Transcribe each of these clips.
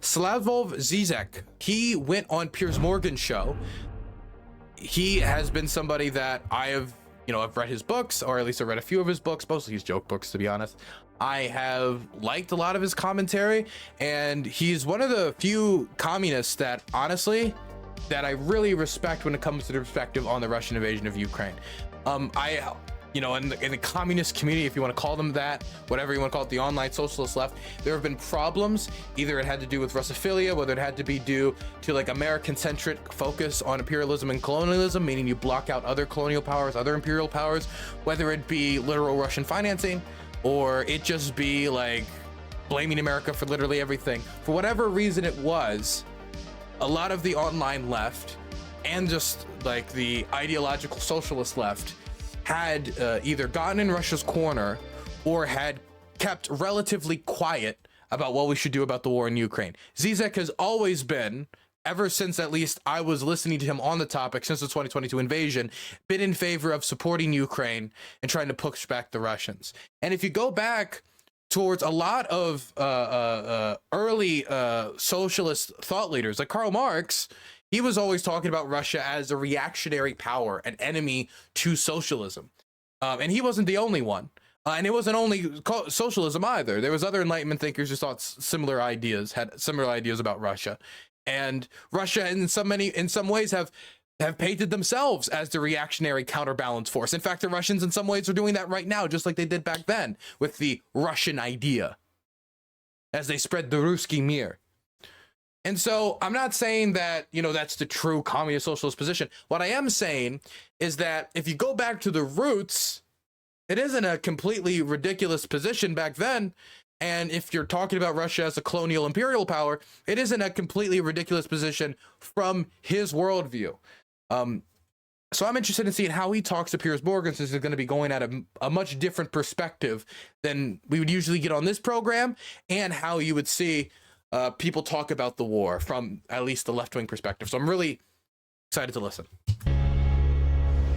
Slavoj Zizek, he went on Piers Morgan's show. He has been somebody that I have, I've read his books, or at least I read a few of his books, mostly his joke books, to be honest. I have liked a lot of his commentary, and he's one of the few communists that, honestly, that I really respect when it comes to the perspective on the Russian invasion of Ukraine. In the communist community, if you want to call them that, whatever you want to call it, the online socialist left, there have been problems. Either it had to do with Russophilia, whether it had to be due to like American-centric focus on imperialism and colonialism, meaning you block out other colonial powers, other imperial powers, whether it be literal Russian financing, or it just be like blaming America for literally everything. For whatever reason it was, a lot of the online left and just like the ideological socialist left had either gotten in Russia's corner or had kept relatively quiet about what we should do about the war in Ukraine. Zizek has always been, ever since at least I was listening to him on the topic since the 2022 invasion, been in favor of supporting Ukraine and trying to push back the Russians. And if you go back towards a lot of early socialist thought leaders like Karl Marx, he was always talking about Russia as a reactionary power, an enemy to socialism. And he wasn't the only one. And it wasn't only socialism either. There was other Enlightenment thinkers who thought similar ideas, had similar ideas about Russia. And Russia in some ways have painted themselves as the reactionary counterbalance force. In fact, the Russians in some ways are doing that right now, just like they did back then with the Russian idea, as they spread the Ruski Mir. And so I'm not saying that, that's the true communist socialist position. What I am saying is that if you go back to the roots, it isn't a completely ridiculous position back then. And if you're talking about Russia as a colonial imperial power, it isn't a completely ridiculous position from his worldview. So I'm interested in seeing how he talks to Piers Morgan, since he's going to be going at a much different perspective than we would usually get on this program, and how you would see people talk about the war from at least the left-wing perspective. So I'm really excited to listen.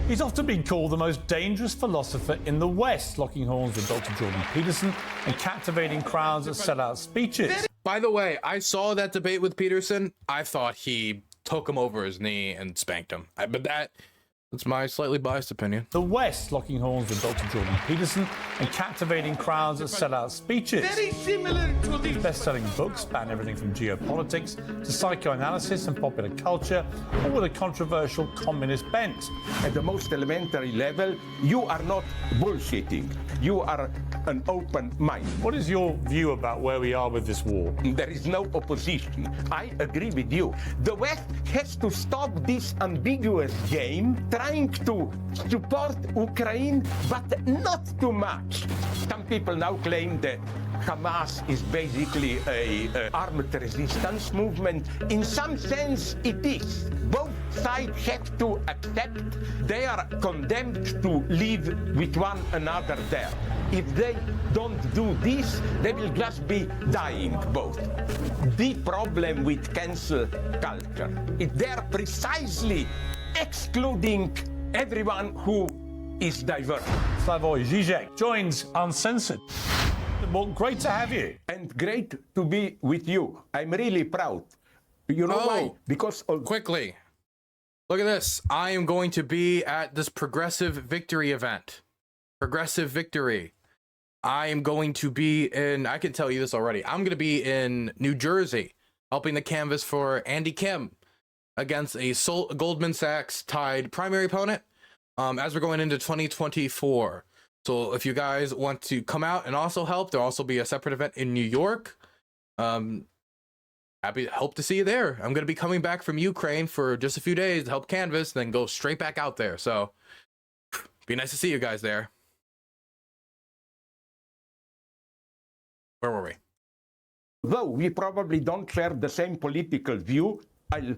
He's often been called the most dangerous philosopher in the West, locking horns with Dr. Jordan Peterson and captivating crowds at sellout speeches. By the way, I saw that debate with Peterson. I thought he took him over his knee and spanked him. But that's my slightly biased opinion. The West, locking horns with Dr. Jordan Peterson and captivating crowds at sellout speeches. Very similar to the Best-selling books span everything from geopolitics to psychoanalysis and popular culture, all with a controversial communist bent. At the most elementary level, you are not bullshitting. You are an open mind. What is your view about where we are with this war? There is no opposition. I agree with you. The West has to stop this ambiguous game, trying to support Ukraine, but not too much. Some people now claim that Hamas is basically an armed resistance movement. In some sense, it is. Both sides have to accept they are condemned to live with one another there. If they don't do this, they will just be dying both. The problem with cancel culture is they're precisely excluding everyone who is diverse. Slavoj Zizek joins Uncensored. Well, great to have you. And great to be with you. I'm really proud. You know why? Because quickly, look at this. I am going to be at this Progressive Victory event. Progressive Victory. I am going to be in, I can tell you this already, I'm going to be in New Jersey, helping the canvass for Andy Kim against a Goldman Sachs tied primary opponent as we're going into 2024. So if you guys want to come out and also help, there'll also be a separate event in New York. Hope to see you there. I'm going to be coming back from Ukraine for just a few days to help canvass, then go straight back out there. So be nice to see you guys there. Where were we? Though we probably don't share the same political view, I'll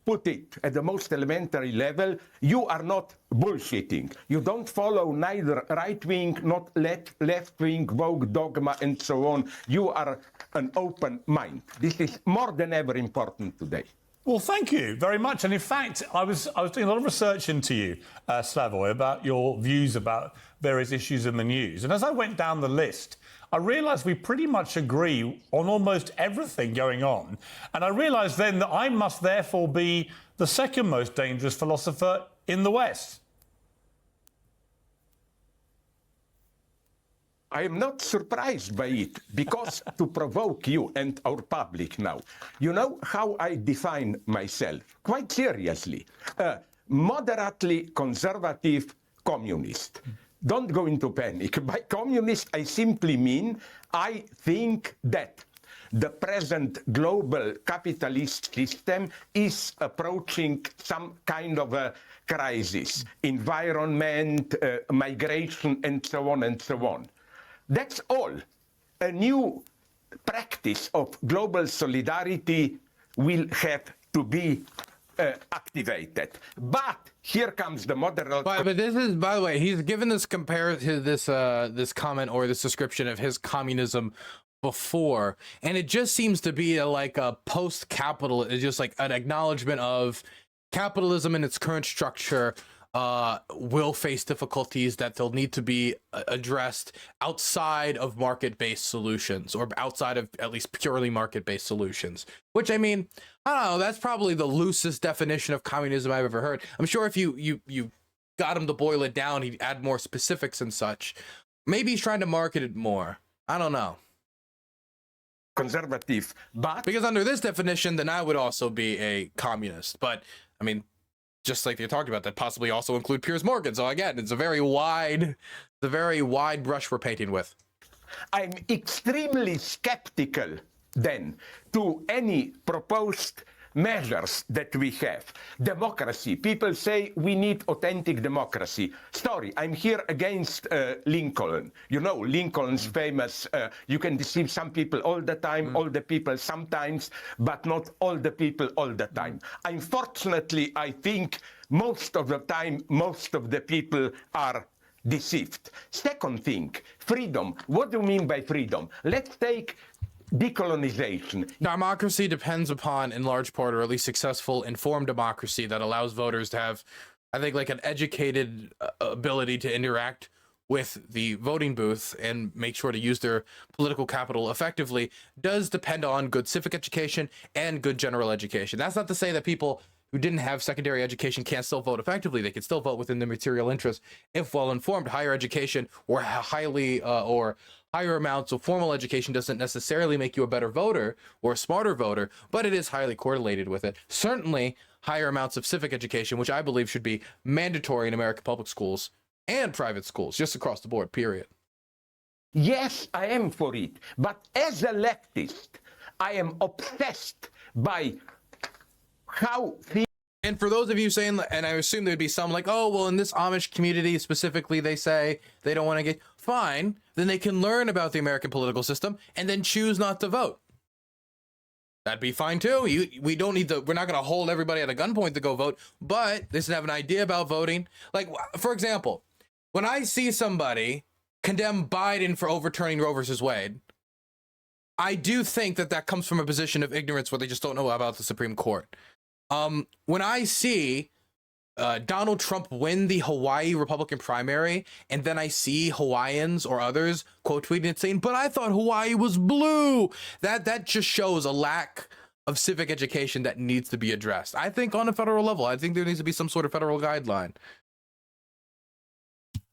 put it at the most elementary level, you are not bullshitting. You don't follow neither right-wing, not left-wing, woke dogma, and so on. You are an open mind. This is more than ever important today. Well, thank you very much. And in fact, I was doing a lot of research into you, Slavoj, about your views about various issues in the news. And as I went down the list, I realised we pretty much agree on almost everything going on. And I realised then that I must therefore be the second most dangerous philosopher in the West. I am not surprised by it, because to provoke you and our public now, you know how I define myself, quite seriously, moderately conservative communist. Don't go into panic. By communist, I simply mean I think that the present global capitalist system is approaching some kind of a crisis, environment, migration, and so on and so on. That's all. A new practice of global solidarity will have to be activated. But here comes the moderate. But this is, by the way, he's given this this comment or this description of his communism before, and it just seems to be like a post-capital. It's just like an acknowledgement of capitalism in its current structure will face difficulties that they'll need to be addressed outside of market-based solutions, or outside of at least purely market-based solutions, which, I mean, I don't know, that's probably the loosest definition of communism I've ever heard. I'm sure if you got him to boil it down, he'd add more specifics and such. Maybe he's trying to market it more. I don't know. Conservative, but because under this definition, then I would also be a communist. But I mean, just like they talked about, that possibly also include Piers Morgan. So again, it's a very wide brush we're painting with. I'm extremely skeptical then to any proposed measures that we have. Democracy. People say we need authentic democracy. Sorry, I'm here against Lincoln. You know, Lincoln's famous, you can deceive some people all the time, all the people sometimes, but not all the people all the time. Unfortunately, I think most of the time, most of the people are deceived. Second thing, freedom. What do you mean by freedom? Let's take decolonization. Democracy depends upon, in large part, or at least successful, informed democracy that allows voters to have, I think, like an educated ability to interact with the voting booth and make sure to use their political capital effectively, does depend on good civic education and good general education. That's not to say that people who didn't have secondary education can't still vote effectively. They can still vote within their material interests if well informed. Higher education or higher amounts of formal education doesn't necessarily make you a better voter or a smarter voter, but it is highly correlated with it. Certainly higher amounts of civic education, which I believe should be mandatory in American public schools and private schools, just across the board, period. Yes, I am for it. But as a leftist, I am obsessed by how... And for those of you saying, and I assume there'd be some like, oh, well, in this Amish community specifically, they say they don't want to get, fine, then they can learn about the American political system and then choose not to vote. That'd be fine too. We're not going to hold everybody at a gunpoint to go vote, but they should have an idea about voting. Like, for example, when I see somebody condemn Biden for overturning Roe versus Wade, I do think that comes from a position of ignorance where they just don't know about the Supreme Court. When I see Donald Trump win the Hawaii Republican primary, and then I see Hawaiians or others quote tweeting it saying, but I thought Hawaii was blue, that just shows a lack of civic education that needs to be addressed. I think on a federal level, I think there needs to be some sort of federal guideline.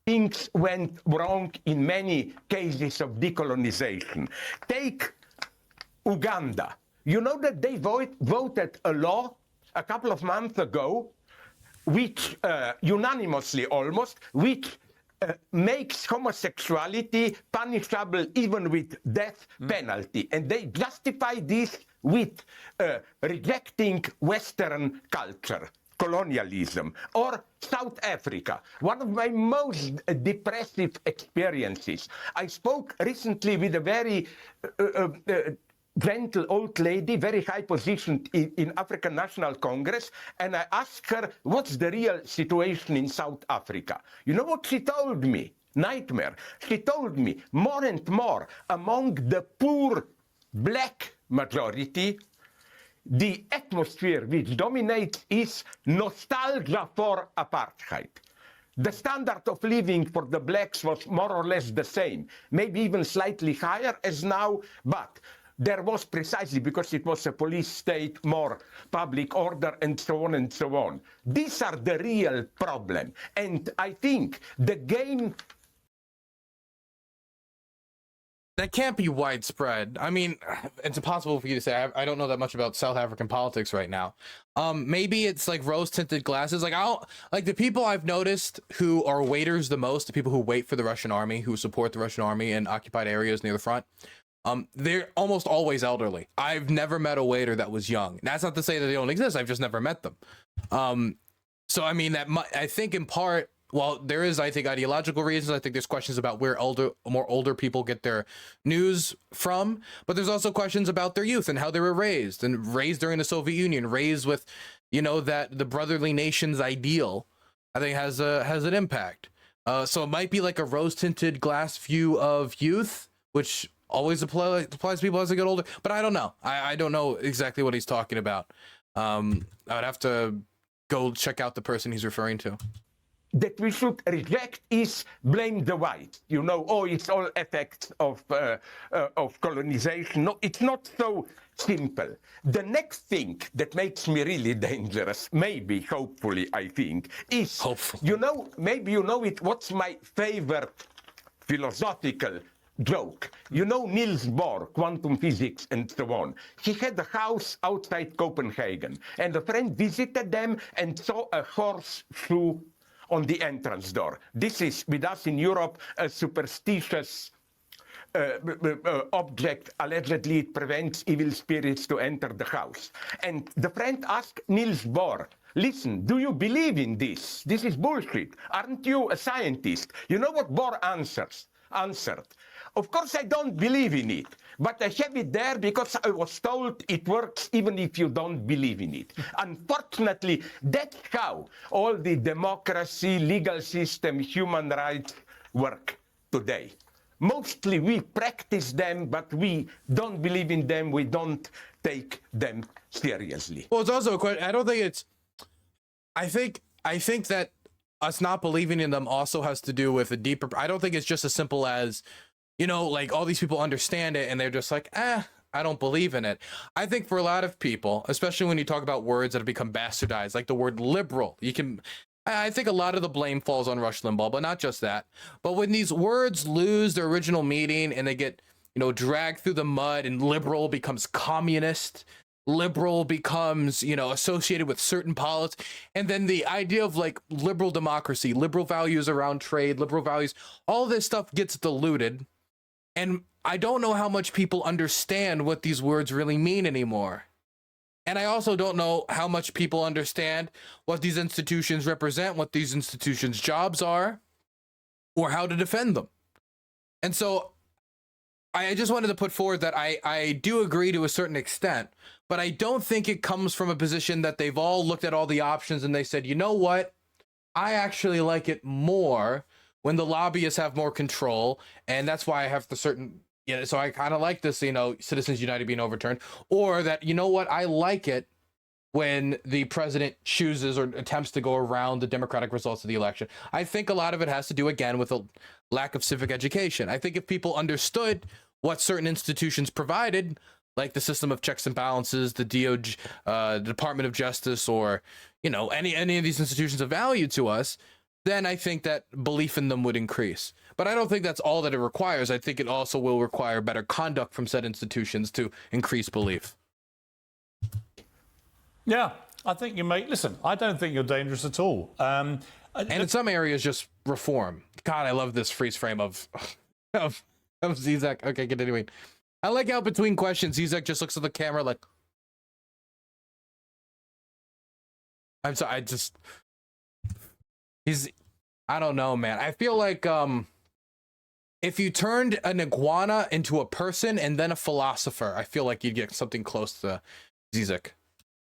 Things went wrong in many cases of decolonization. Take Uganda. You know that they voted a law a couple of months ago, which unanimously almost, which makes homosexuality punishable even with death penalty. And they justify this with rejecting Western culture, colonialism. Or South Africa, one of my most depressive experiences. I spoke recently with a very gentle old lady, very high positioned in African National Congress, and I asked her, what's the real situation in South Africa? You know what she told me? Nightmare. She told me more and more among the poor black majority, the atmosphere which dominates is nostalgia for apartheid. The standard of living for the blacks was more or less the same, maybe even slightly higher as now, but there was, precisely because it was a police state, more public order, and so on and so on. These are the real problem. And I think the game... That can't be widespread. I mean, it's impossible for you to say. I don't know that much about South African politics right now. Maybe it's like rose-tinted glasses. Like the people I've noticed who are waiters the most, the people who wait for the Russian army, who support the Russian army in occupied areas near the front, they're almost always elderly. I've never met a waiter that was young. That's not to say that they don't exist. I've just never met them. So I mean, I think in part, well, there is, I think, ideological reasons. I think there's questions about where more older people get their news from, but there's also questions about their youth and how they were raised, and raised during the Soviet Union, raised with, you know, that the brotherly nations ideal, I think has an impact. So it might be like a rose-tinted glass view of youth, which always applies to people as they get older, but I don't know. I don't know exactly what he's talking about. I would have to go check out the person he's referring to. That we should reject is blame the white. You know, oh, it's all effects of colonization. No, it's not so simple. The next thing that makes me really dangerous, maybe, hopefully, I think, is, you know, maybe you know it, what's my favorite philosophical joke. You know Niels Bohr, quantum physics and so on. He had a house outside Copenhagen, and a friend visited them and saw a horseshoe on the entrance door. This is, with us in Europe, a superstitious object. Allegedly, it prevents evil spirits to enter the house. And the friend asked Niels Bohr, listen, do you believe in this? This is bullshit. Aren't you a scientist? You know what Bohr answered? Of course, I don't believe in it, but I have it there because I was told it works even if you don't believe in it. Unfortunately, that's how all the democracy, legal system, human rights work today. Mostly we practice them, but we don't believe in them. We don't take them seriously. Well, it's also a question. I don't think it's. I think that us not believing in them also has to do with a deeper. I don't think it's just as simple as, you know, like all these people understand it and they're just like, I don't believe in it. I think for a lot of people, especially when you talk about words that have become bastardized, like the word liberal, I think a lot of the blame falls on Rush Limbaugh, but not just that. But when these words lose their original meaning and they get, you know, dragged through the mud, and liberal becomes communist, liberal becomes, you know, associated with certain politics, and then the idea of like liberal democracy, liberal values around trade, liberal values, all this stuff gets diluted. And I don't know how much people understand what these words really mean anymore. And I also don't know how much people understand what these institutions represent, what these institutions' jobs are, or how to defend them. And so I just wanted to put forward that I do agree to a certain extent, but I don't think it comes from a position that they've all looked at all the options and they said, you know what, I actually like it more when the lobbyists have more control, and that's why I have the certain, you know, so I kind of like this, you know, Citizens United being overturned, or that, you know what, I like it when the president chooses or attempts to go around the democratic results of the election. I think a lot of it has to do, again, with a lack of civic education. I think if people understood what certain institutions provided, like the system of checks and balances, the DOJ, the Department of Justice, or, you know, any of these institutions of value to us, then I think that belief in them would increase. But I don't think that's all that it requires. I think it also will require better conduct from said institutions to increase belief. Yeah, I think you may. Listen, I don't think you're dangerous at all. And in some areas, just reform. God, I love this freeze frame of Zizek. Okay, continuing. I like how between questions, Zizek just looks at the camera like, I'm sorry, I don't know, man. I feel like if you turned an iguana into a person and then a philosopher, I feel like you'd get something close to Zizek.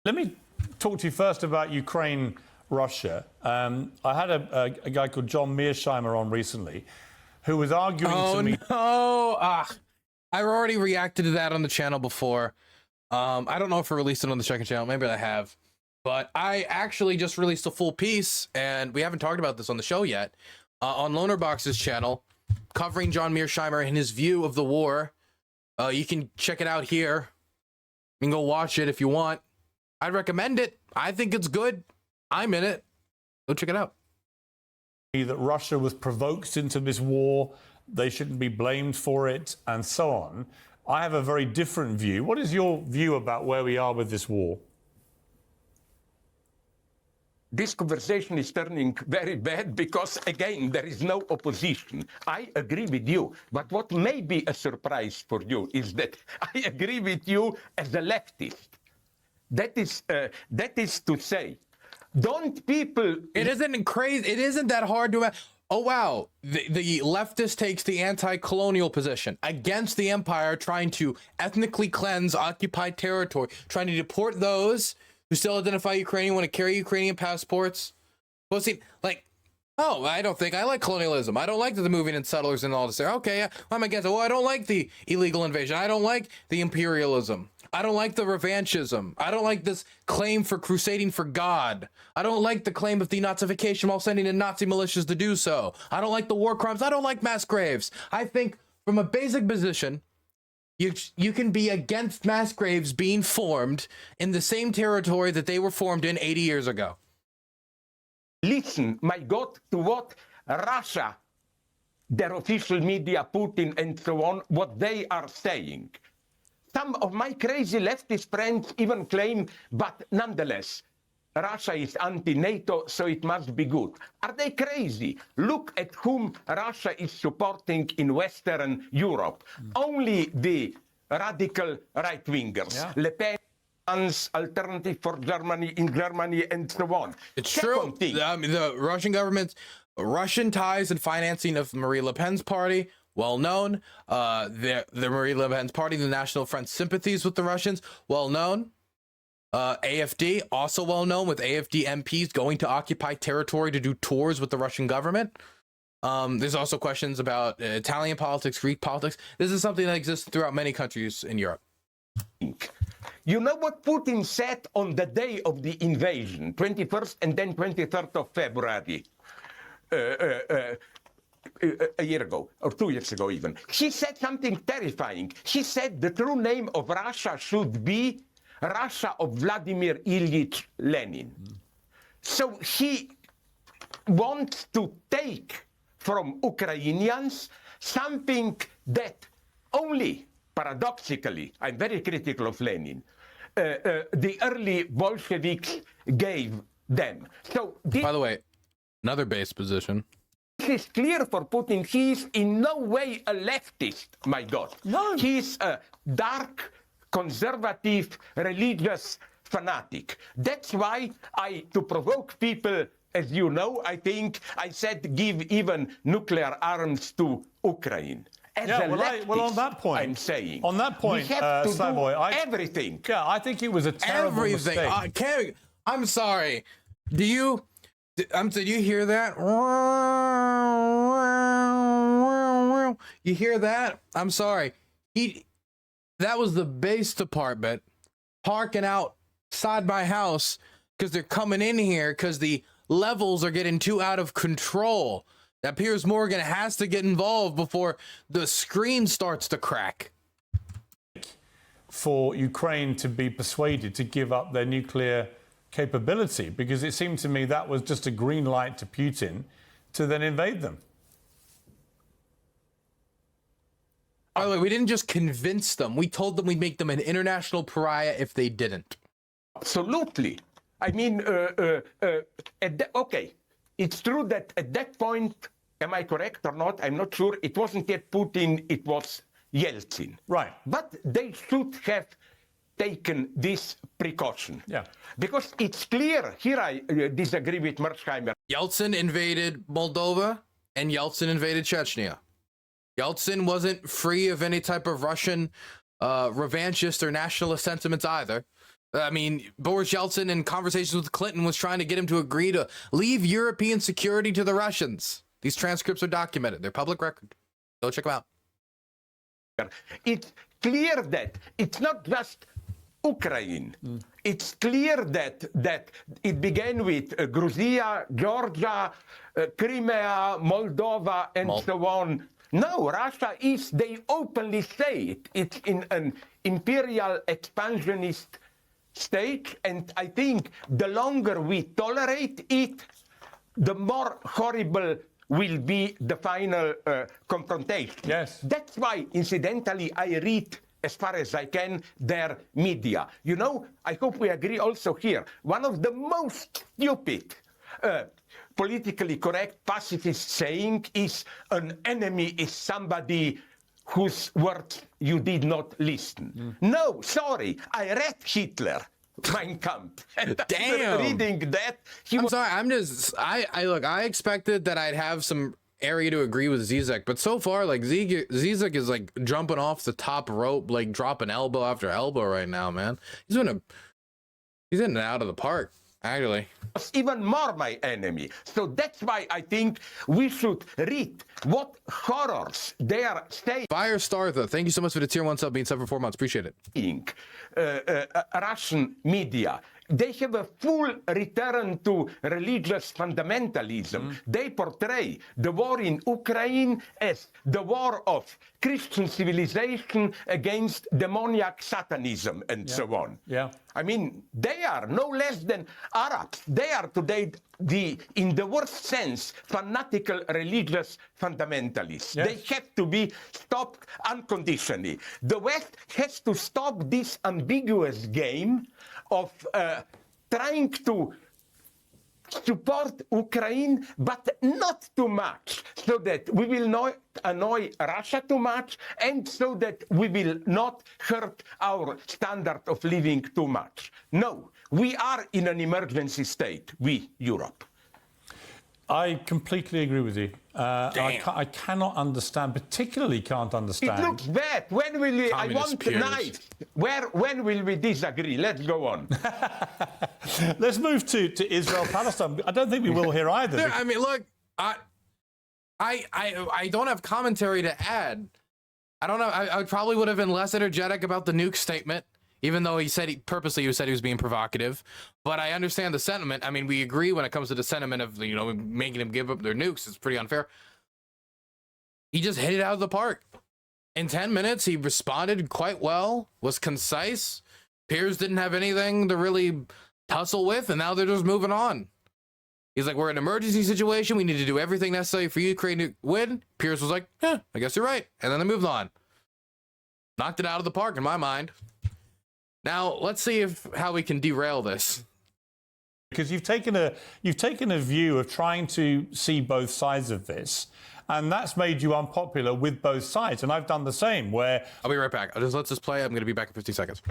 Let me talk to you first about Ukraine, Russia. I had a guy called John Mearsheimer on recently who was arguing to me. Oh, no. I've already reacted to that on the channel before. I don't know if I released it on the second channel. Maybe I have. But I actually just released a full piece, and we haven't talked about this on the show yet, on Lonerbox's channel, covering John Mearsheimer and his view of the war. You can check it out here. You can go watch it if you want. I'd recommend it. I think it's good. I'm in it. Go check it out. That Russia was provoked into this war, they shouldn't be blamed for it, and so on. I have a very different view. What is your view about where we are with this war? This conversation is turning very bad because, again, there is no opposition. I agree with you. But what may be a surprise for you is that I agree with you as a leftist. That is to say, don't people... It isn't crazy. It isn't that hard to... Oh, wow. The leftist takes the anti-colonial position against the empire, trying to ethnically cleanse occupied territory, trying to deport those who still identify Ukrainian, want to carry Ukrainian passports. Well, see, like, oh, I don't think I like colonialism. I don't like the moving in settlers and all this. Okay, I'm against it. Well, I don't like the illegal invasion. I don't like the imperialism. I don't like the revanchism. I don't like this claim for crusading for God. I don't like the claim of denazification while sending in Nazi militias to do so. I don't like the war crimes. I don't like mass graves. I think from a basic position, you can be against mass graves being formed in the same territory that they were formed in 80 years ago. Listen, my God, to what Russia, their official media, Putin, and so on, what they are saying. Some of my crazy leftist friends even claim, but nonetheless, Russia is anti-NATO, so it must be good. Are they crazy? Look at whom Russia is supporting in Western Europe. Only the radical right-wingers. Yeah. Le Pen, Alternative for Germany in Germany, and so on. It's true. The Russian government's Russian ties and financing of Marie Le Pen's party, well known. The Marie Le Pen's party, the National Front sympathies with the Russians, well known. AFD, also well known, with AFD MPs going to occupied territory to do tours with the Russian government. There's also questions about Italian politics, Greek politics. This is something that exists throughout many countries in Europe. You know what Putin said on the day of the invasion, 21st and then 23rd of February, a year ago, or 2 years ago even. He said something terrifying. He said the true name of Russia should be Russia of Vladimir Ilyich Lenin. So he wants to take from Ukrainians something that only, paradoxically, I'm very critical of Lenin, the early Bolsheviks gave them. So this, by the way, another base position. This is clear for Putin. He is in no way a leftist, my God. No. He is a dark, conservative, religious fanatic. That's why to provoke people, as you know, I think I said give even nuclear arms to Ukraine. As a leftist, on that point, I'm saying. On that point, we have to Slavoj, do everything. Yeah, I think it was a terrible mistake. I'm sorry. Do you hear that? You hear that? I'm sorry. That was the base department parking outside my house because they're coming in here because the levels are getting too out of control. That Piers Morgan has to get involved before the screen starts to crack. For Ukraine to be persuaded to give up their nuclear capability, because it seemed to me that was just a green light to Putin to then invade them. By the way, we didn't just convince them. We told them we'd make them an international pariah if they didn't. Absolutely. I mean, okay, it's true that at that point, am I correct or not? I'm not sure. It wasn't yet Putin, it was Yeltsin. Right. But they should have taken this precaution. Yeah. Because it's clear, here I disagree with Mearsheimer. Yeltsin invaded Moldova and Yeltsin invaded Chechnya. Yeltsin wasn't free of any type of Russian revanchist or nationalist sentiments either. I mean, Boris Yeltsin in conversations with Clinton was trying to get him to agree to leave European security to the Russians. These transcripts are documented. They're public record. Go check them out. It's clear that it's not just Ukraine. It's clear that it began with Georgia, Georgia, Crimea, Moldova, and so on. No, Russia is, they openly say it. It's in an imperial expansionist state, and I think the longer we tolerate it, the more horrible will be the final confrontation. Yes. That's why, incidentally, I read as far as I can, their media. You know, I hope we agree also here. One of the most stupid, politically correct pacifist saying is an enemy is somebody whose words you did not listen. No, sorry, I read Hitler, Mein Kampf. And Damn. Reading that, I'm sorry. I expected that I'd have some area to agree with Zizek, but so far, like, Zizek is like jumping off the top rope, like dropping elbow after elbow right now, man. He's hitting it out of the park, actually. Even more my enemy. So that's why I think we should read what horrors they are saying. Firestar, thank you so much for the tier 1 sub, being sub for 4 months. Appreciate it. Russian media. They have a full return to religious fundamentalism. They portray the war in Ukraine as the war of Christian civilization against demoniac satanism and so on. Yeah. I mean, they are no less than Arabs. They are today in the worst sense, fanatical religious fundamentalists. Yes. They have to be stopped unconditionally. The West has to stop this ambiguous game of trying to support Ukraine, but not too much, so that we will not annoy Russia too much, and so that we will not hurt our standard of living too much. No, we are in an emergency state, we, Europe. I completely agree with you. I cannot understand, particularly can't understand. It looks bad. When will we, I Communist want peers. nice. When will we disagree? Let's go on. Let's move to Israel-Palestine. I don't think we will here either. I mean, look, I don't have commentary to add. I don't know. I probably would have been less energetic about the nuke statement, even though he said purposely he was being provocative. But I understand the sentiment. I mean, we agree when it comes to the sentiment of, you know, making them give up their nukes. It's pretty unfair. He just hit it out of the park. In 10 minutes, he responded quite well, was concise. Piers didn't have anything to really tussle with, and now they're just moving on. He's like, we're in an emergency situation. We need to do everything necessary for Ukraine to win. Piers was like, yeah, I guess you're right. And then they moved on. Knocked it out of the park in my mind. Now, let's see how we can derail this. Because you've taken a view of trying to see both sides of this, and that's made you unpopular with both sides. And I've done the same, where I'll be right back. Let's just play. I'm going to be back in 50 seconds.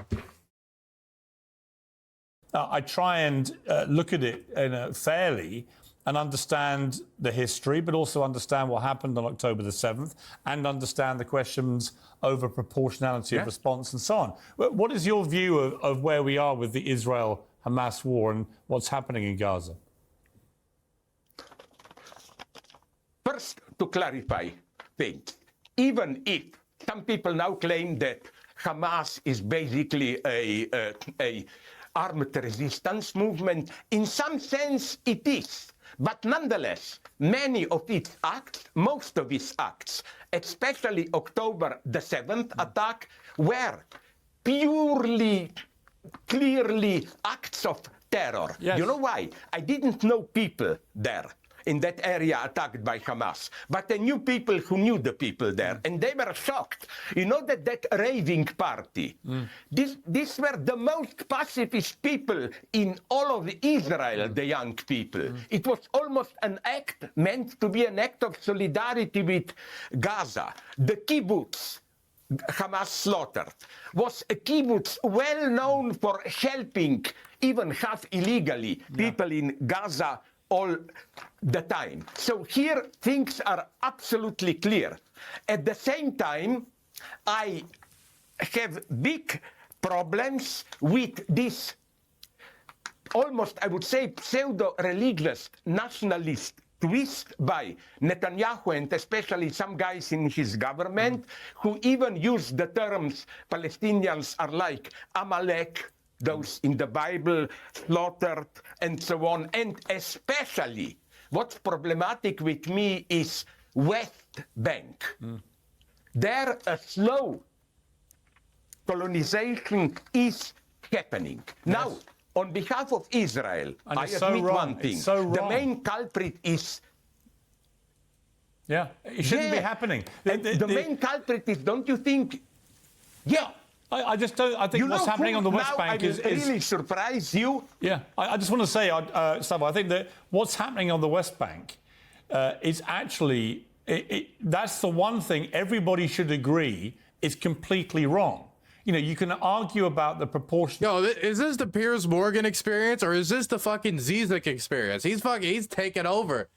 I try and look at it fairly and understand the history, but also understand what happened on October the 7th and understand the questions over proportionality of response and so on. What is your view of where we are with the Israel-Hamas war and what's happening in Gaza? First, to clarify things, even if some people now claim that Hamas is basically a armed resistance movement, in some sense it is. But nonetheless, many of its acts, most of its acts, especially October the 7th attack, were purely, clearly acts of terror. Yes. You know why? I didn't know people there in that area attacked by Hamas, but I knew people who knew the people there, and they were shocked. You know that raving party, these were the most pacifist people in all of Israel, the young people. It was almost an act meant to be an act of solidarity with Gaza. The kibbutz Hamas slaughtered was a kibbutz well known for helping, even half illegally, people in Gaza all the time. So here things are absolutely clear. At the same time, I have big problems with this almost, I would say, pseudo-religious nationalist twist by Netanyahu and especially some guys in his government who even use the terms Palestinians are like Amalek, those in the Bible, slaughtered, and so on. And especially, what's problematic with me is West Bank. There, a slow colonization is happening. Yes. Now, on behalf of Israel, And I it's so admit wrong. one thing. It's so The wrong. main culprit is... Yeah, it shouldn't be happening. And the main culprit is, don't you think... Yeah. I just don't. I think You what's know happening who on the West now Bank I will is really surprise you. Yeah, I just want to say, Slavoj, I think that what's happening on the West Bank is actually, that's the one thing everybody should agree is completely wrong. You know, you can argue about the proportion. Yo, is this the Piers Morgan experience or is this the fucking Zizek experience? He's taking over.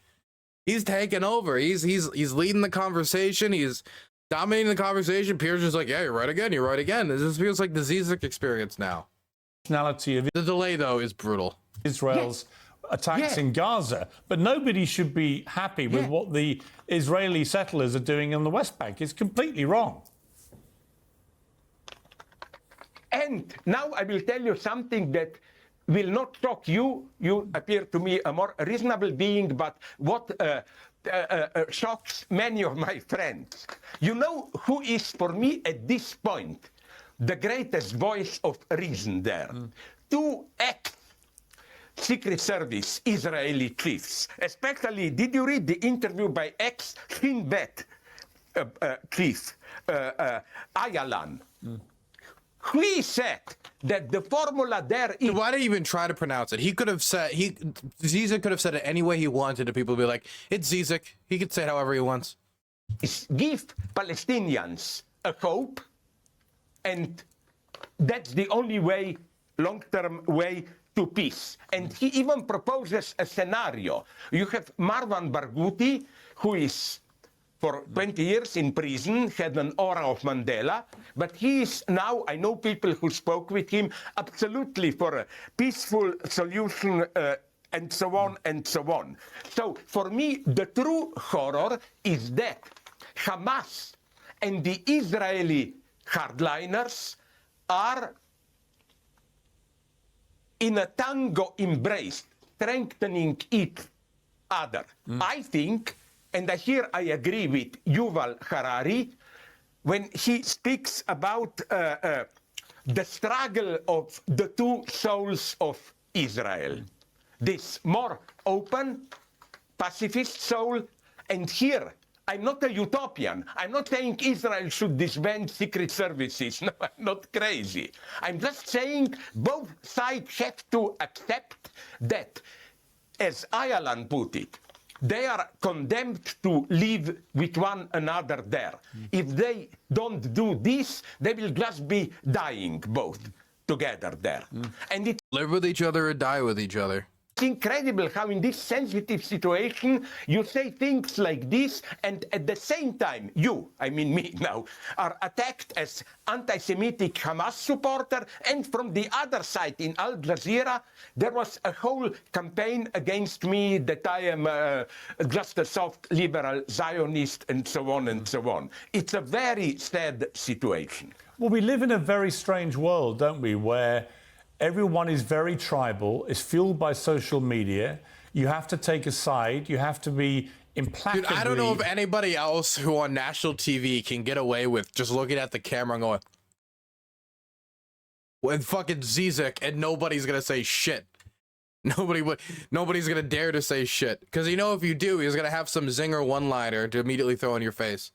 He's taking over. He's leading the conversation. He's dominating the conversation. Piers is like, yeah, you're right again. You're right again. This feels like the Zizek experience now. Of The delay though is brutal. Israel's attacks in Gaza, but nobody should be happy with what the Israeli settlers are doing on the West Bank. It's completely wrong. And now I will tell you something that will not shock you. You appear to me a more reasonable being, but what shocks many of my friends. You know who is, for me, at this point, the greatest voice of reason there? Two ex-Secret Service Israeli chiefs. Especially, did you read the interview by ex-Shin Bet chief, Ayalan? He said that the formula there is... Why did he even try to pronounce it? He could have said, Zizek could have said it any way he wanted, and people would be like, it's Zizek. He could say it however he wants. Give Palestinians a hope, and that's the only way, long-term way to peace. And he even proposes a scenario. You have Marwan Barghouti, who is for 20 years in prison, had an aura of Mandela, but he is now, I know people who spoke with him, absolutely for a peaceful solution and so on and so on. So for me, the true horror is that Hamas and the Israeli hardliners are in a tango embrace, strengthening each other. I think, and here I agree with Yuval Harari, when he speaks about the struggle of the two souls of Israel. This more open, pacifist soul, and here, I'm not a utopian. I'm not saying Israel should disband secret services. No, I'm not crazy. I'm just saying both sides have to accept that, as Ayalan put it, they are condemned to live with one another there. If they don't do this, they will just be dying both together there. And it's Live with each other or die with each other. incredible how in this sensitive situation you say things like this, and at the same time you, I mean me now, are attacked as anti-Semitic Hamas supporter, and from the other side in Al Jazeera there was a whole campaign against me that I am just a soft liberal Zionist and so on and so on. It's a very sad situation. Well, we live in a very strange world, don't we, where everyone is very tribal, is fueled by social media. You have to take a side. You have to be implacably... Dude, I don't know if anybody else who on national TV can get away with just looking at the camera and going, with fucking Zizek, and nobody's gonna say shit. Nobody's gonna dare to say shit. Because you know if you do, he's gonna have some zinger one-liner to immediately throw in your face.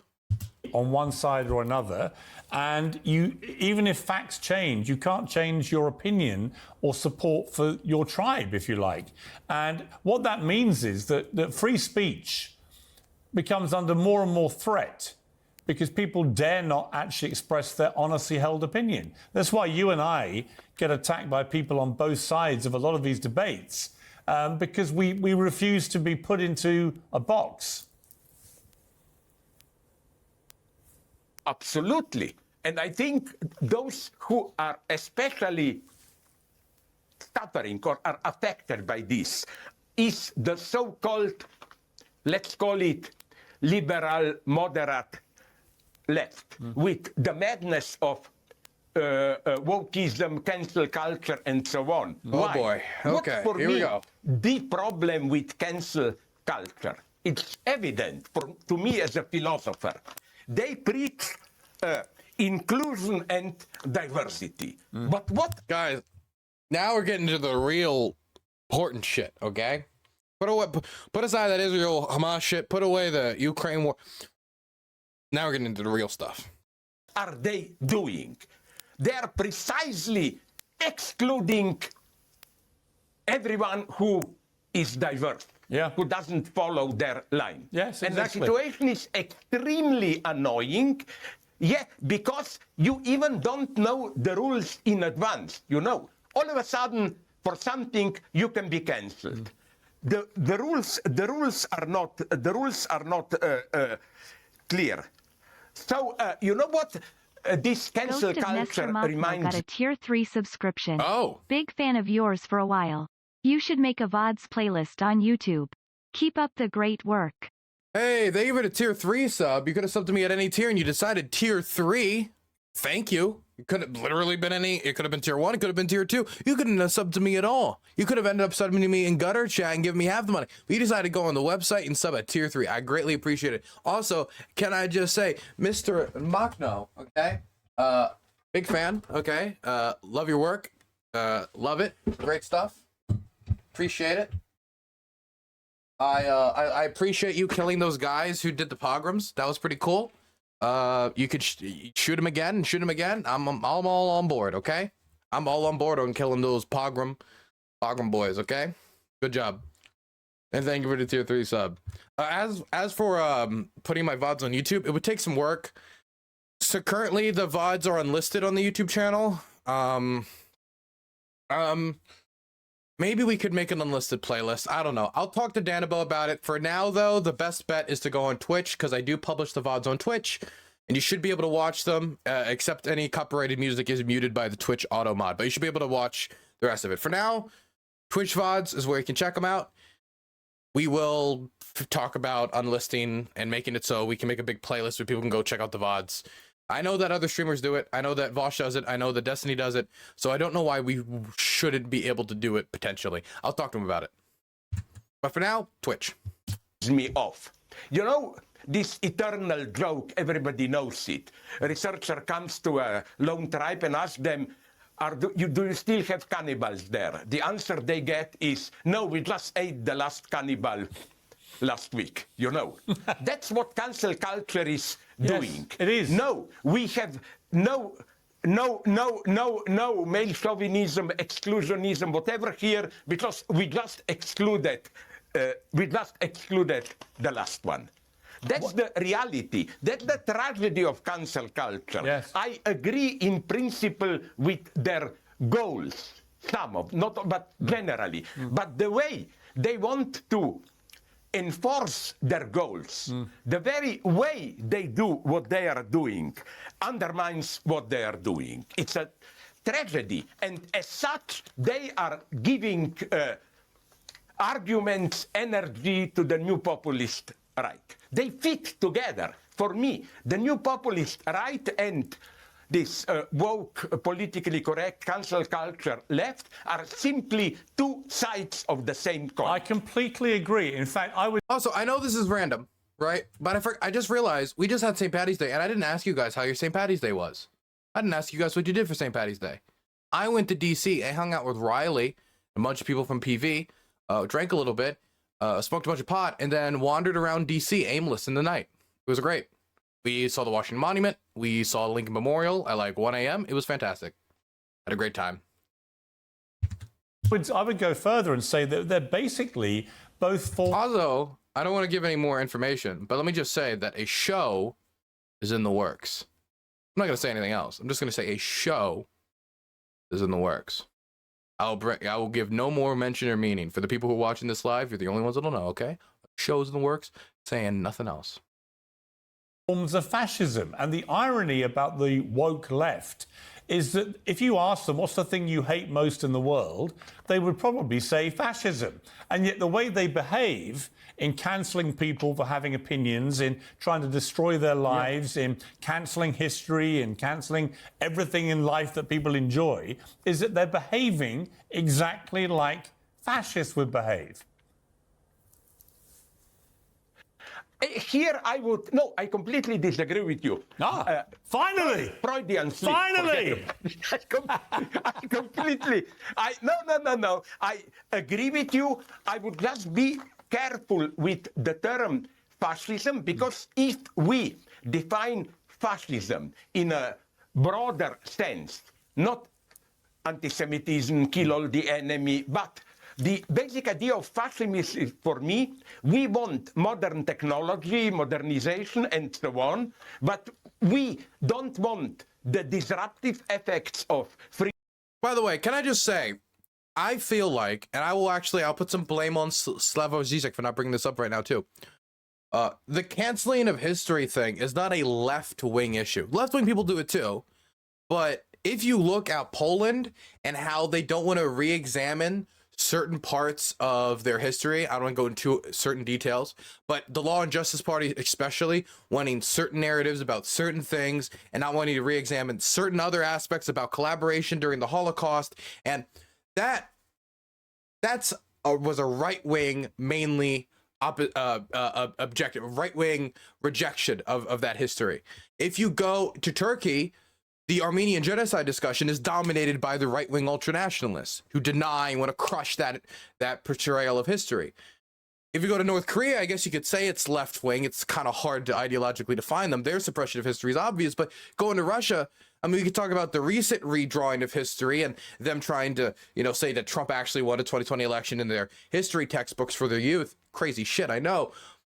On one side or another, and you, even if facts change, you can't change your opinion or support for your tribe, if you like. And what that means is that free speech becomes under more and more threat because people dare not actually express their honestly held opinion. That's why you and I get attacked by people on both sides of a lot of these debates, because we refuse to be put into a box. Absolutely. And I think those who are especially suffering or are affected by this is the so-called let's call it liberal, moderate left, with the madness of wokeism, cancel culture, and so on. Oh Why? boy. Okay, What for here me, we go. the problem with cancel culture? It's evident to me as a philosopher. They preach inclusion and diversity. But what? Guys, now we're getting to the real important shit, okay? Put aside that Israel Hamas shit, put away the Ukraine war. Now we're getting into the real stuff. Are they doing? They are precisely excluding everyone who is diverse, who doesn't follow their line. Yes, exactly. And the situation is extremely annoying, because you even don't know the rules in advance, you know. All of a sudden, for something, you can be cancelled. The rules are not clear. So, you know what? This cancel culture reminds... got a tier 3 subscription. Oh. Big fan of yours for a while. You should make a VODs playlist on YouTube. Keep up the great work. Hey, they gave it a tier 3 sub. You could have subbed to me at any tier and you decided tier 3. Thank you. It could have literally been any. It could have been tier 1. It could have been tier 2. You couldn't have subbed to me at all. You could have ended up subbing to me in gutter chat and giving me half the money. But you decided to go on the website and sub at tier 3. I greatly appreciate it. Also, can I just say, Mr. Machno, okay? Big fan, okay? Love your work. Love it. Great stuff. Appreciate it. I appreciate you killing those guys who did the pogroms. That was pretty cool. You could shoot him again and shoot him again. I'm all on board, okay? I'm all on board on killing those pogrom boys, okay? Good job. And thank you for the tier 3 sub. As for putting my VODs on YouTube, it would take some work. So currently the VODs are unlisted on the YouTube channel. Maybe we could make an unlisted playlist. I don't know. I'll talk to Danabo about it. For now, though, the best bet is to go on Twitch, because I do publish the VODs on Twitch, and you should be able to watch them, except any copyrighted music is muted by the Twitch auto mod, but you should be able to watch the rest of it. For now, Twitch VODs is where you can check them out. We will talk about unlisting and making it so we can make a big playlist where people can go check out the VODs. I know that other streamers do it. I know that Vosh does it. I know that Destiny does it. So I don't know why we shouldn't be able to do it potentially. I'll talk to him about it. But for now, Twitch. Me off. You know, this eternal joke, everybody knows it. A researcher comes to a lone tribe and asks them, do you still have cannibals there? The answer they get is, no, we just ate the last cannibal last week, you know. That's what cancel culture is doing. It is. No, we have no male chauvinism, exclusionism, whatever here, because we just excluded the last one. That's the reality. That's the tragedy of cancel culture. Yes. I agree in principle with their goals, some of, not, but generally. But the way they want to enforce their goals, the very way they do what they are doing undermines what they are doing. It's a tragedy. And as such, they are giving arguments, energy to the new populist right. They fit together. For me, the new populist right and this woke, politically correct, cancel culture left are simply two sides of the same coin. I completely agree. In fact, I would... Also, I know this is random, right? But I just realized we just had St. Paddy's Day, and I didn't ask you guys how your St. Paddy's Day was. I didn't ask you guys what you did for St. Paddy's Day. I went to DC. I hung out with Riley, a bunch of people from PV, drank a little bit, smoked a bunch of pot, and then wandered around DC aimless in the night. It was great. We saw the Washington Monument. We saw Lincoln Memorial at like 1 a.m. It was fantastic. Had a great time. I would go further and say that they're basically both for... Also, I don't want to give any more information, but let me just say that a show is in the works. I'm not going to say anything else. I'm just going to say a show is in the works. I will give no more mention or meaning. For the people who are watching this live, you're the only ones that'll know, okay? A show's in the works, saying nothing else. forms of fascism. And the irony about the woke left is that if you ask them what's the thing you hate most in the world, they would probably say fascism. And yet the way they behave in cancelling people for having opinions, in trying to destroy their lives, in cancelling history, in cancelling everything in life that people enjoy, is that they're behaving exactly like fascists would behave. Here I completely disagree with you. Finally! Freudian slip. Finally! No. I agree with you. I would just be careful with the term fascism, because if we define fascism in a broader sense, not anti-Semitism, kill all the enemy, but the basic idea of fascism is, for me, we want modern technology, modernization, and so on, but we don't want the disruptive effects of free. By the way, can I just say, I feel like, and I'll put some blame on Slavoj Zizek for not bringing this up right now too. The canceling of history thing is not a left-wing issue. Left-wing people do it too, but if you look at Poland and how they don't want to re-examine certain parts of their history, I don't want to go into certain details, but the Law and Justice Party especially wanting certain narratives about certain things and not wanting to re-examine certain other aspects about collaboration during the Holocaust, and was a right-wing, mainly objective, right-wing rejection of that history. If you go to Turkey, the Armenian genocide discussion is dominated by the right-wing ultranationalists who deny and want to crush that portrayal of history. If you go to North Korea, I guess you could say it's left-wing. It's kind of hard to ideologically define them. Their suppression of history is obvious, but going to Russia, I mean, we could talk about the recent redrawing of history and them trying to, say that Trump actually won a 2020 election in their history textbooks for their youth. Crazy shit, I know.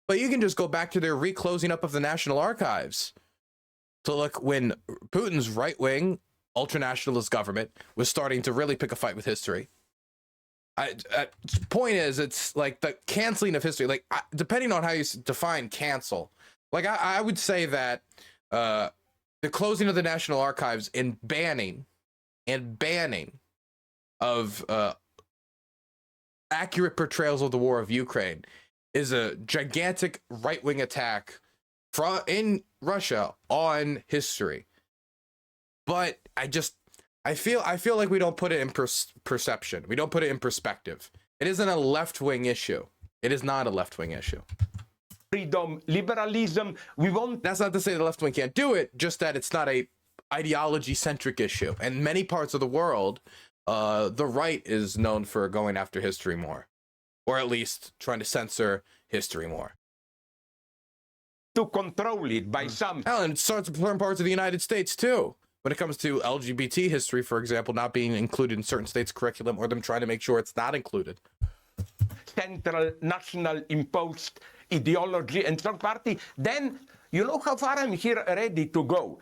But you can just go back to their reclosing up of the National Archives to look when Putin's right-wing ultranationalist government was starting to really pick a fight with history. Point is, it's like the canceling of history, like depending on how you define cancel, like I would say that the closing of the National Archives and banning of accurate portrayals of the war of Ukraine is a gigantic right-wing attack in Russia on history. But I feel like we don't put it in perception. We don't put it in perspective. It isn't a left-wing issue. It is not a left-wing issue. Freedom, liberalism, we want... That's not to say the left wing can't do it, just that it's not a ideology-centric issue. And many parts of the world, the right is known for going after history more. Or at least trying to censor history more. To control it by some... And it starts in certain parts of the United States, too. When it comes to LGBT history, for example, not being included in certain states' curriculum, or them trying to make sure it's not included. Central, national, imposed ideology and third party, then you know how far I'm here ready to go.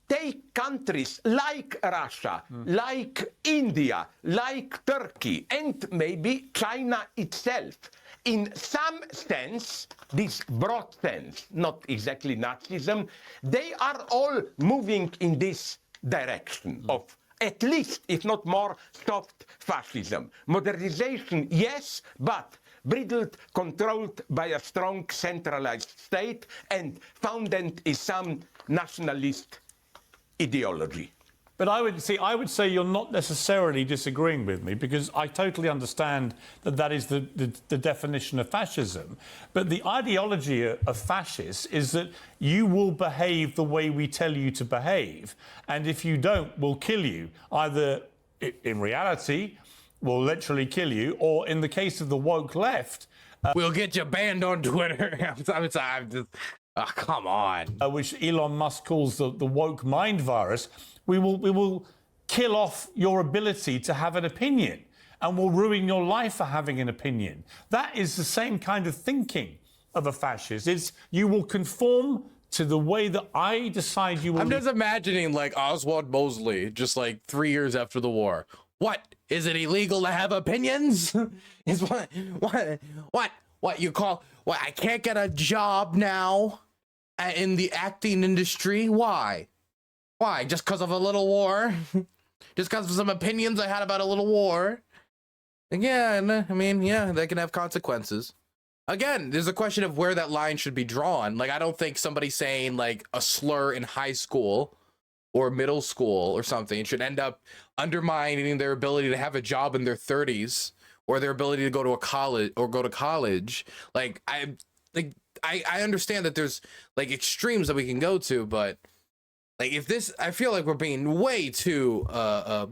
Take countries like Russia, like India, like Turkey, and maybe China itself. In some sense, this broad sense, not exactly Nazism, they are all moving in this direction of at least, if not more, soft fascism. Modernization, yes, but bridled, controlled by a strong centralized state and founded in some nationalist ideology. But I would say you're not necessarily disagreeing with me, because I totally understand that is the definition of fascism. But the ideology of fascists is that you will behave the way we tell you to behave. And if you don't, we'll kill you. Either in reality, we'll literally kill you, or in the case of the woke left... we'll get you banned on Twitter. Come on. Which Elon Musk calls the woke mind virus. We will kill off your ability to have an opinion, and will ruin your life for having an opinion. That is the same kind of thinking of a fascist. It's you will conform to the way that I decide you will. I'm just imagining like Oswald Mosley, just like 3 years after the war. What? Is it illegal to have opinions? Is what you call what? I can't get a job now. in the acting industry. Why? Why? Just because of a little war? Just because of some opinions I had about a little war? Again, I mean, yeah, they can have consequences. Again, there's a question of where that line should be drawn. Like, I don't think somebody saying like a slur in high school or middle school or something should end up undermining their ability to have a job in their 30s or their ability to go to college. Like, I understand that there's like extremes that we can go to, but like if this, I feel like we're being way too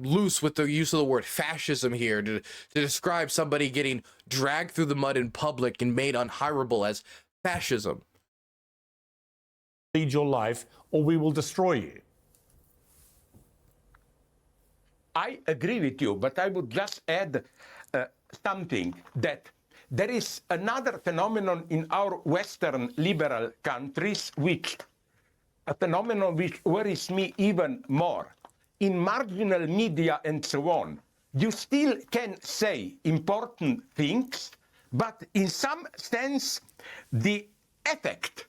loose with the use of the word fascism here to describe somebody getting dragged through the mud in public and made unhirable as fascism. Lead your life, or we will destroy you. I agree with you, but I would just add something, that there is another phenomenon in our Western liberal countries, a phenomenon which worries me even more. In marginal media and so on, you still can say important things, but in some sense, the effect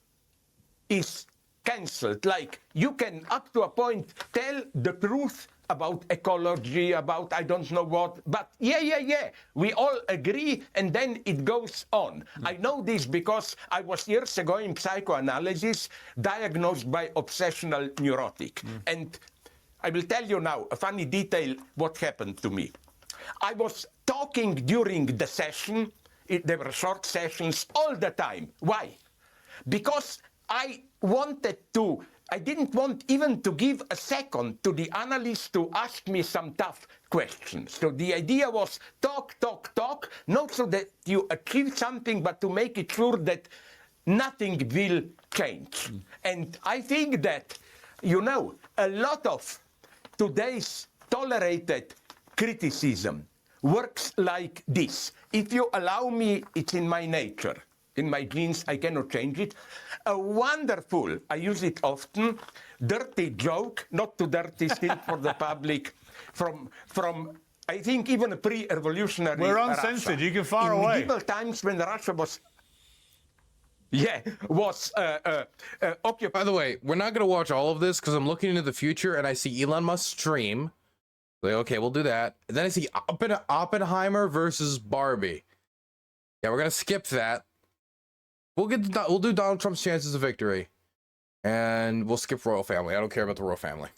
is cancelled. Like, you can, up to a point, tell the truth about ecology, about I don't know what, but yeah, we all agree, and then it goes on. I know this because I was years ago in psychoanalysis diagnosed by obsessional neurotic. And I will tell you now a funny detail what happened to me. I was talking during the session, there were short sessions all the time. Why? Because I didn't want even to give a second to the analyst to ask me some tough questions. So the idea was talk, not so that you achieve something, but to make it sure that nothing will change. And I think that, you know, a lot of today's tolerated criticism works like this. If you allow me, it's in my nature. In my genes, I cannot change it. A wonderful, I use it often, dirty joke, not too dirty still for the public, from I think even a pre-revolutionary We're uncensored, Russia. you can fire away. In medieval times when Russia was occupied. By the way, we're not going to watch all of this because I'm looking into the future and I see Elon Musk stream. Like, okay, we'll do that. And then I see Oppenheimer versus Barbie. Yeah, we're going to skip that. We'll do Donald Trump's chances of victory, and we'll skip royal family. I don't care about the royal family.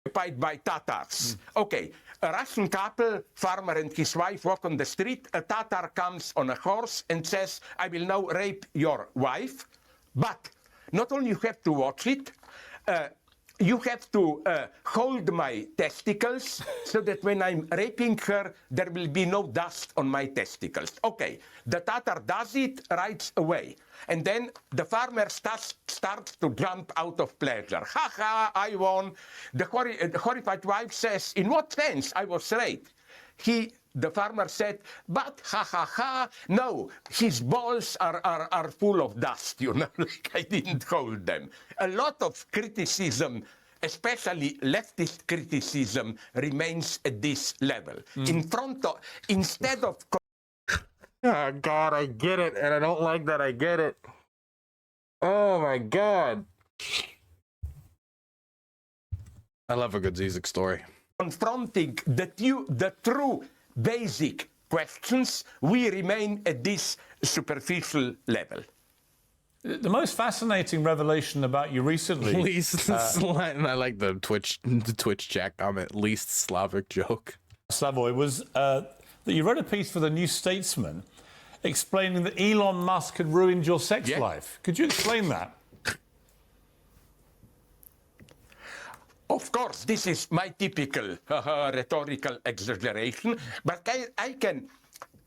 Occupied by Tatars. Okay, a Russian couple, farmer and his wife, walk on the street. A Tatar comes on a horse and says, "I will now rape your wife." But not only you have to watch it, you have to hold my testicles so that when I'm raping her, there will be no dust on my testicles. Okay, the Tatar does it, rides away. And then the farmer starts to jump out of pleasure. Ha ha, I won. The horrified wife says, "In what sense? I was raped." The farmer said, "But ha ha ha, no, his balls are full of dust, you know, like I didn't hold them." A lot of criticism, especially leftist criticism, remains at this level. Instead of Oh God, I get it, and I don't like that I get it. Oh my God. I love a good Zizek story. confronting the true basic questions, we remain at this superficial level. The most fascinating revelation about you recently... I like the Twitch chat comment, least Slavic joke. Slavoj, was that you wrote a piece for the New Statesman explaining that Elon Musk had ruined your sex life. Could you explain that? Of course, this is my typical rhetorical exaggeration, but I can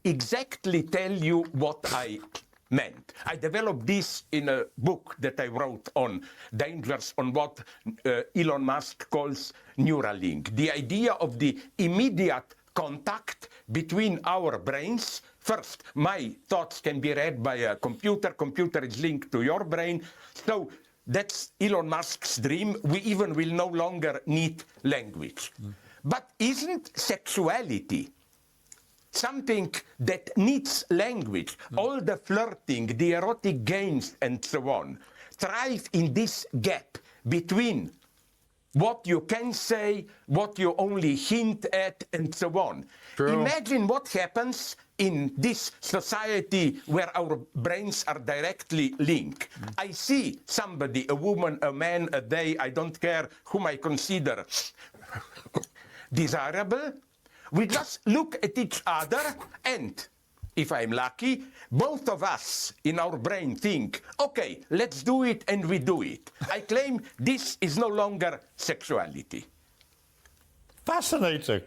exactly tell you what I meant. I developed this in a book that I wrote on dangers on what Elon Musk calls Neuralink. The idea of the immediate contact between our brains. First, my thoughts can be read by a computer is linked to your brain. So that's Elon Musk's dream. We even will no longer need language. But isn't sexuality something that needs language? All the flirting, the erotic games, and so on. thrive in this gap between what you can say, what you only hint at, and so on. True. Imagine what happens in this society where our brains are directly linked. I see somebody, a woman, a man, a they, I don't care, whom I consider desirable. We just look at each other and, if I'm lucky, both of us in our brain think, okay, let's do it, and we do it. I claim this is no longer sexuality. Fascinating.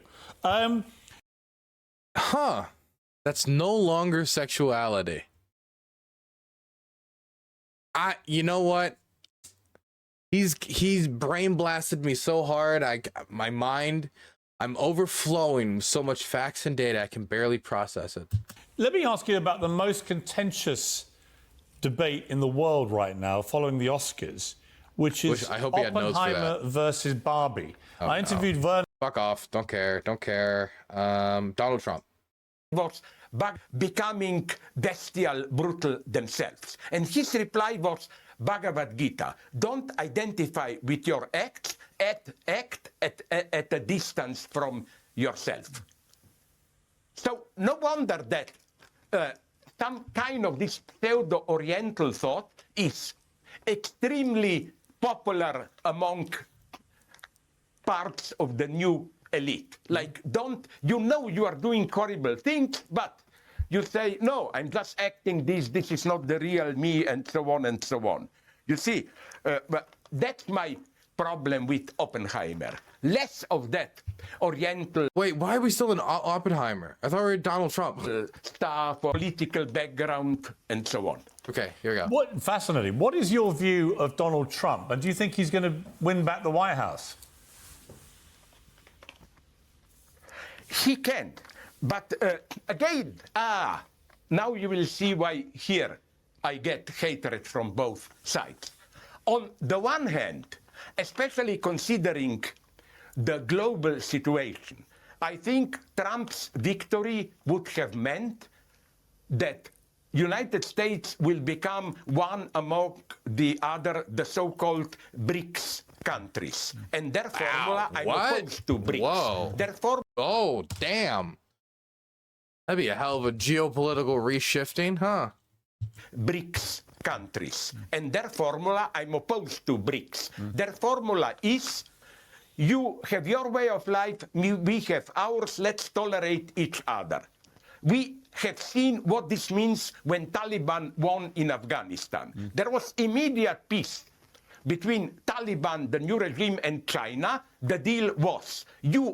That's no longer sexuality. You know what? He's brain blasted me so hard. My mind, I'm overflowing with so much facts and data, I can barely process it. Let me ask you about the most contentious debate in the world right now following the Oscars, which is I hope you had notes for Oppenheimer that. versus Barbie. Oh, I interviewed Vernon. Fuck off. Don't care. Donald Trump. Was becoming bestial, brutal themselves. And his reply was, Bhagavad Gita, don't identify with your act at a distance from yourself. So no wonder that some kind of this pseudo-Oriental thought is extremely popular among parts of the new elite. Like, you are doing horrible things, but you say, no, I'm just acting this is not the real me, and so on and so on. You see, but that's my problem with Oppenheimer. Less of that Oriental... Wait, why are we still in Oppenheimer? I thought we were Donald Trump. Stuff, political background, and so on. Okay, here we go. Fascinating. What is your view of Donald Trump? And do you think he's going to win back the White House? He can. But again, now you will see why here I get hatred from both sides. On the one hand, especially considering the global situation, I think Trump's victory would have meant that United States will become one among the so-called BRICS countries. And their formula, I'm opposed to BRICS. Whoa. Therefore, oh, damn. That'd be a hell of a geopolitical reshifting, huh? BRICS countries. And their formula, I'm opposed to BRICS. Their formula is, you have your way of life, we have ours, let's tolerate each other. We have seen what this means when Taliban won in Afghanistan. There was immediate peace between Taliban, the new regime, and China. The deal was,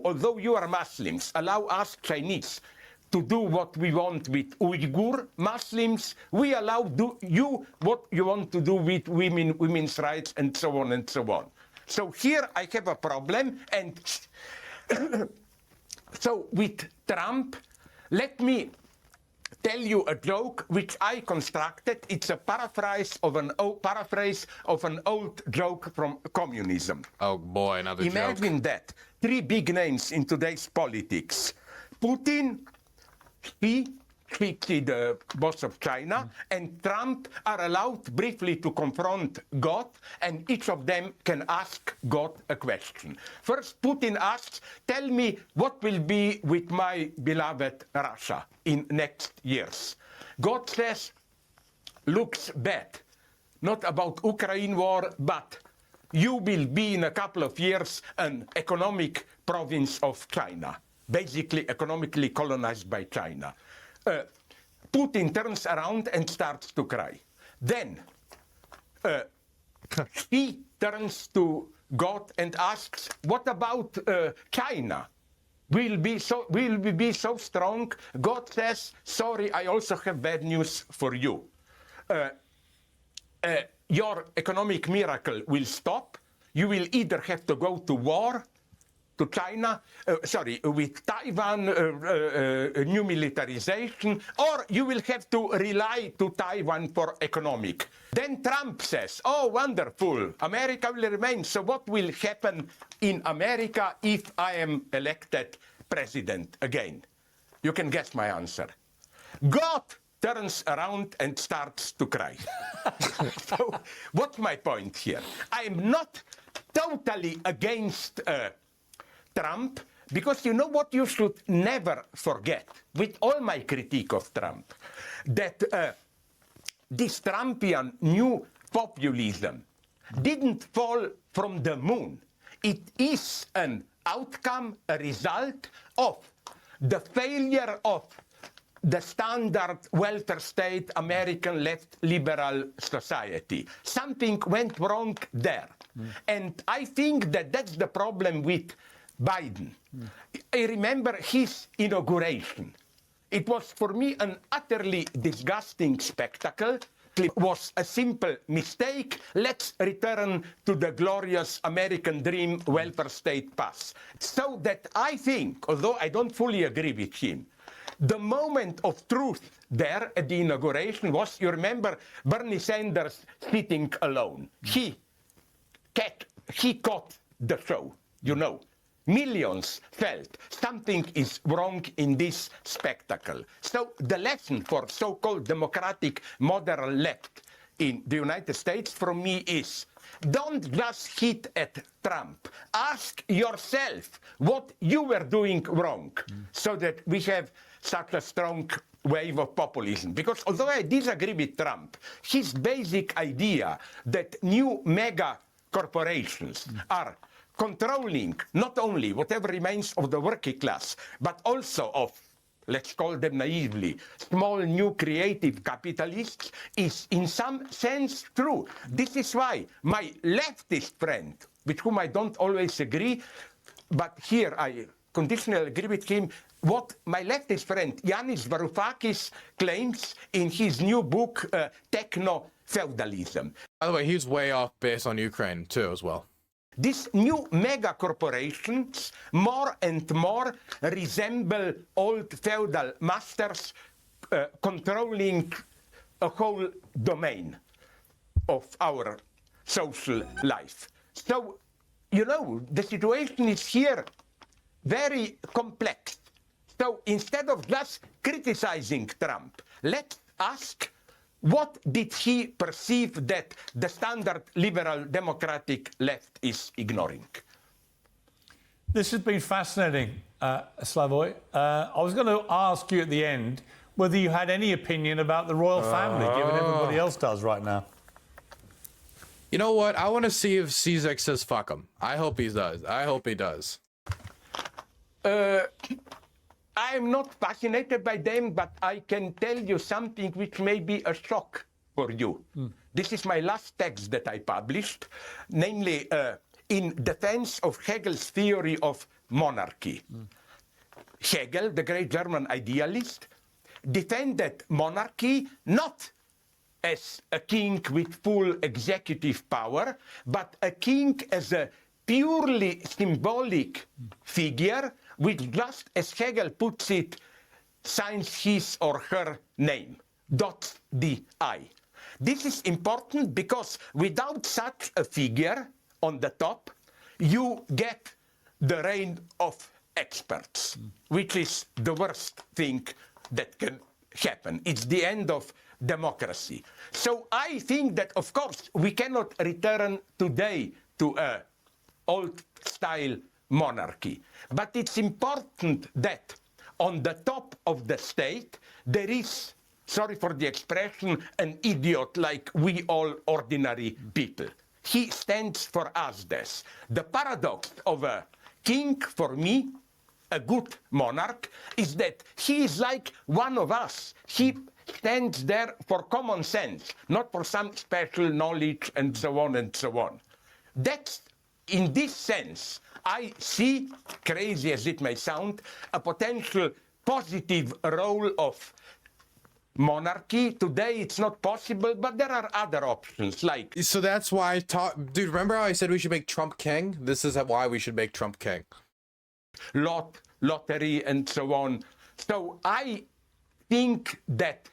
although you are Muslims, allow us Chinese to do what we want with Uyghur Muslims. We allow you what you want to do with women's rights, and so on and so on. So here I have a problem, and so with Trump, let me tell you a joke which I constructed. It's a paraphrase of an old joke from communism. Oh boy, another joke. Imagine that. Three big names in today's politics. Putin, Xi, the boss of China, and Trump are allowed briefly to confront God, and each of them can ask God a question. First, Putin asks, tell me what will be with my beloved Russia in next years. God says, looks bad. Not about Ukraine war, but you will be in a couple of years an economic province of China, basically economically colonized by China. Putin turns around and starts to cry. Then he turns to God and asks, what about China? Will we be so strong? God says, sorry, I also have bad news for you. Your economic miracle will stop. You will either have to go to war to China, with Taiwan, new militarization, or you will have to rely to Taiwan for economic. Then Trump says, oh, wonderful, America will remain. So what will happen in America if I am elected president again? You can guess my answer. God turns around and starts to cry. So what's my point here? I'm not totally against Trump, because you know what you should never forget, with all my critique of Trump, that this Trumpian new populism didn't fall from the moon. It is an outcome, a result of the failure of the standard welfare state American left liberal society. Something went wrong there. And I think that that's the problem with Biden. I remember his inauguration. It was for me an utterly disgusting spectacle. It was a simple mistake. Let's return to the glorious American dream welfare state path. So that I think, although I don't fully agree with him, the moment of truth there at the inauguration was, you remember, Bernie Sanders sitting alone. He caught the show, you know. Millions felt something is wrong in this spectacle. So the lesson for so-called democratic moderate left in the United States from me is, don't just hit at Trump. Ask yourself what you were doing wrong, so that we have such a strong wave of populism. Because although I disagree with Trump, his basic idea that new mega corporations are controlling not only whatever remains of the working class, but also of, let's call them naively, small new creative capitalists, is in some sense true. This is why my leftist friend, with whom I don't always agree, but here I conditionally agree with him, what my leftist friend Yanis Varoufakis claims in his new book, Techno-Feudalism. By the way, he's way off base on Ukraine too, as well. These new mega corporations more and more resemble old feudal masters controlling a whole domain of our social life. So, you know, the situation is here very complex. So instead of just criticizing Trump, let's ask, what did he perceive that the standard liberal democratic left is ignoring? This has been fascinating, Slavoj. I was going to ask you at the end whether you had any opinion about the royal family, given everybody else does right now. You know what? I want to see if Zizek says fuck him. I hope he does. I hope he does. I'm not fascinated by them, but I can tell you something which may be a shock for you. This is my last text that I published, namely in defense of Hegel's theory of monarchy. Hegel, the great German idealist, defended monarchy not as a king with full executive power, but a king as a purely symbolic figure, which, just as Hegel puts it, signs his or her name, dots the I. This is important because without such a figure on the top, you get the reign of experts, which is the worst thing that can happen. It's the end of democracy. So I think that, of course, we cannot return today to an old-style monarchy. But it's important that on the top of the state, there is, sorry for the expression, an idiot like we all ordinary people. He stands for us. This. The paradox of a king, for me, a good monarch, is that he is like one of us. He stands there for common sense, not for some special knowledge and so on and so on. That's, in this sense, I see, crazy as it may sound, a potential positive role of monarchy. Today it's not possible, but there are other options, like... So that's why I dude, remember how I said we should make Trump king? This is why we should make Trump king. Lottery and so on. So I think that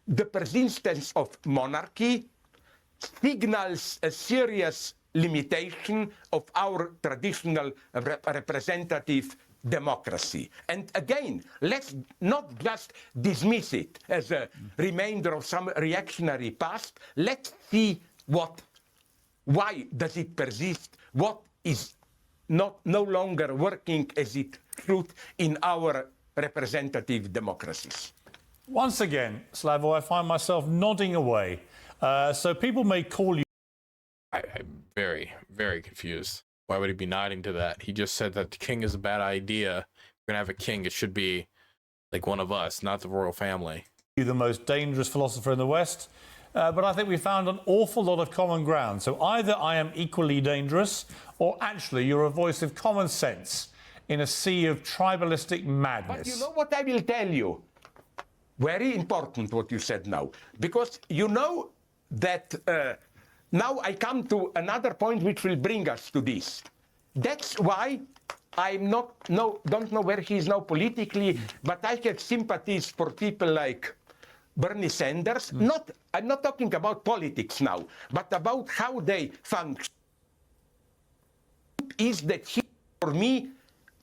the persistence of monarchy signals a serious limitation of our traditional representative democracy. And again, let's not just dismiss it as a remainder of some reactionary past. Let's see why does it persist? What is no longer working as it should in our representative democracies? Once again, Slavoj, I find myself nodding away. So people may call you. I'm very, very confused. Why would he be nodding to that? He just said that the king is a bad idea. We're gonna have a king. It should be like one of us, not the royal family. You the most dangerous philosopher in the West, but I think we found an awful lot of common ground. So either I am equally dangerous, or actually you're a voice of common sense in a sea of tribalistic madness. But you know what I will tell you? Very important what you said now, because you know that now I come to another point which will bring us to this. That's why I'm don't know where he is now politically, but I have sympathies for people like Bernie Sanders. I'm not talking about politics now, but about how they function. Is that he, for me,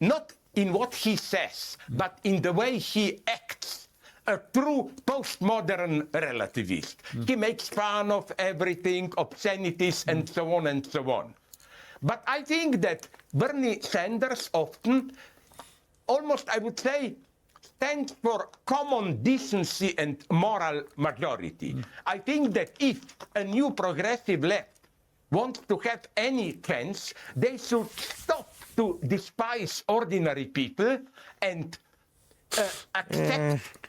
not in what he says, but in the way he acts, a true postmodern relativist. He makes fun of everything, obscenities, and so on and so on. But I think that Bernie Sanders often, almost I would say, stands for common decency and moral majority. I think that if a new progressive left wants to have any chance, they should stop to despise ordinary people and accept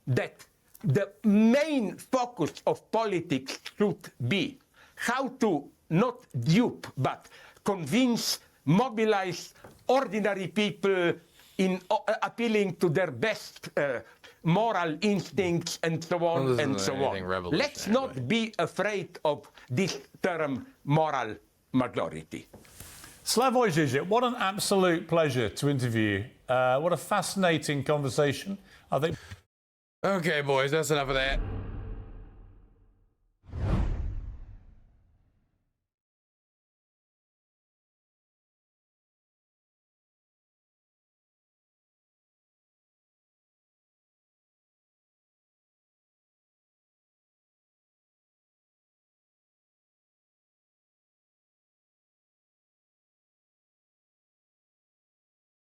that the main focus of politics should be how to not dupe, but convince, mobilize ordinary people in appealing to their best moral instincts and so on and so on. Let's not be afraid of this term moral majority. Slavoj Zizek, what an absolute pleasure to interview you. What a fascinating conversation. I think. Okay, boys, that's enough of that.